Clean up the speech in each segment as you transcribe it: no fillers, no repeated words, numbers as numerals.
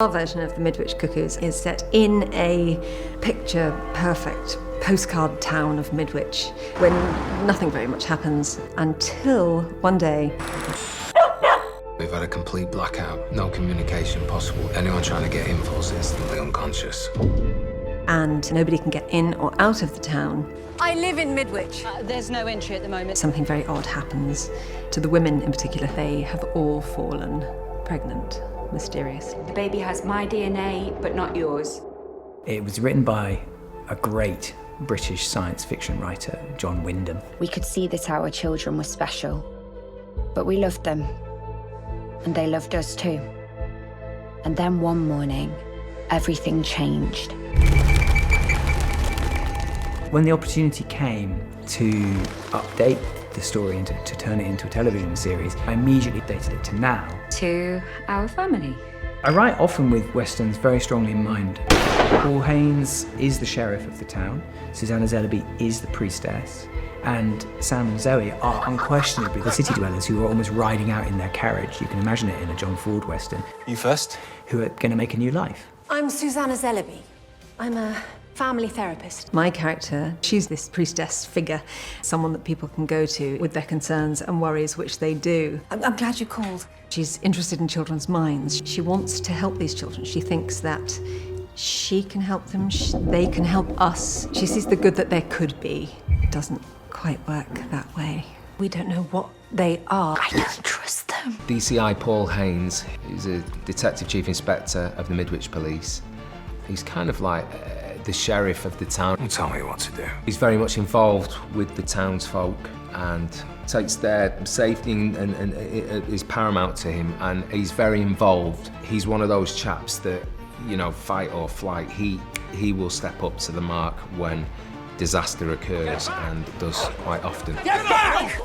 Our version of the Midwich Cuckoos is set in a picture-perfect postcard town of Midwich, when nothing very much happens until one day. We've had a complete blackout, no communication possible. Anyone trying to get in falls instantly unconscious. And nobody can get in or out of the town. I live in Midwich. There's no entry at the moment. Something very odd happens to the women in particular. They have all fallen pregnant, mysterious. The baby has my DNA, but not yours. It was written by a great British science fiction writer, John Wyndham. We could see that our children were special, but we loved them, and they loved us too. And then one morning, everything changed. When the opportunity came to update the story and to turn it into a television series, I immediately updated it to now. To our family. I write often with westerns very strongly in mind. Paul Haynes is the sheriff of the town, Susanna Zellaby is the priestess, and Sam and Zoe are unquestionably the city dwellers who are almost riding out in their carriage. You can imagine it in a John Ford western. You first? Who are going to make a new life. I'm Susanna Zellaby. I'm a family therapist. My character, she's this priestess figure, someone that people can go to with their concerns and worries, which they do. I'm glad you called. She's interested in children's minds. She wants to help these children. She thinks that she can help them, they can help us. She sees the good that there could be. It doesn't quite work that way. We don't know what they are. I don't trust them. DCI Paul Haynes is a Detective Chief Inspector of the Midwich Police. He's kind of like the sheriff of the town. You tell me what to do. He's very much involved with the townsfolk and takes their safety and is paramount to him, and he's very involved. He's one of those chaps that, you know, fight or flight. He will step up to the mark when disaster occurs, and does quite often. Get back!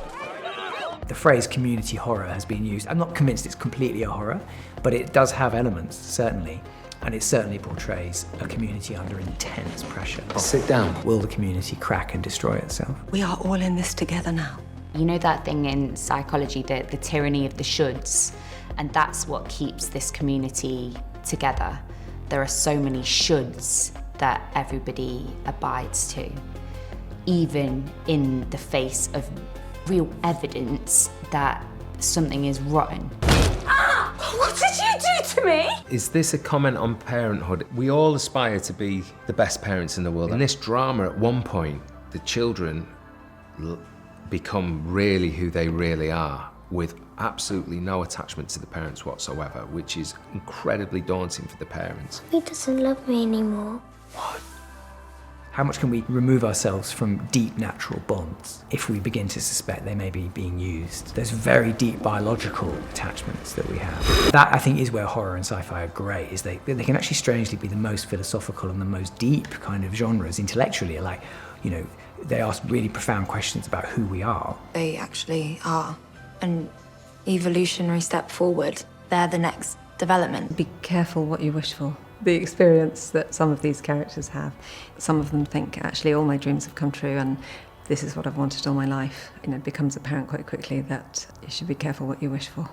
The phrase community horror has been used. I'm not convinced it's completely a horror, but it does have elements, certainly. And it certainly portrays a community under intense pressure. Sit down. Will the community crack and destroy itself? We are all in this together now. You know that thing in psychology, the tyranny of the shoulds, and that's what keeps this community together. There are so many shoulds that everybody abides to, even in the face of real evidence that something is rotten. What did you do to me? Is this a comment on parenthood? We all aspire to be the best parents in the world. In this drama, at one point, the children become really who they really are, with absolutely no attachment to the parents whatsoever, which is incredibly daunting for the parents. He doesn't love me anymore. What? How much can we remove ourselves from deep natural bonds if we begin to suspect they may be being used? There's very deep biological attachments that we have. That, I think, is where horror and sci-fi are great, is they can actually strangely be the most philosophical and the most deep kind of genres intellectually. Like, you know, they ask really profound questions about who we are. They actually are an evolutionary step forward. They're the next development. Be careful what you wish for. The experience that some of these characters have, some of them think, actually, all my dreams have come true and this is what I've wanted all my life. You know, it becomes apparent quite quickly that you should be careful what you wish for.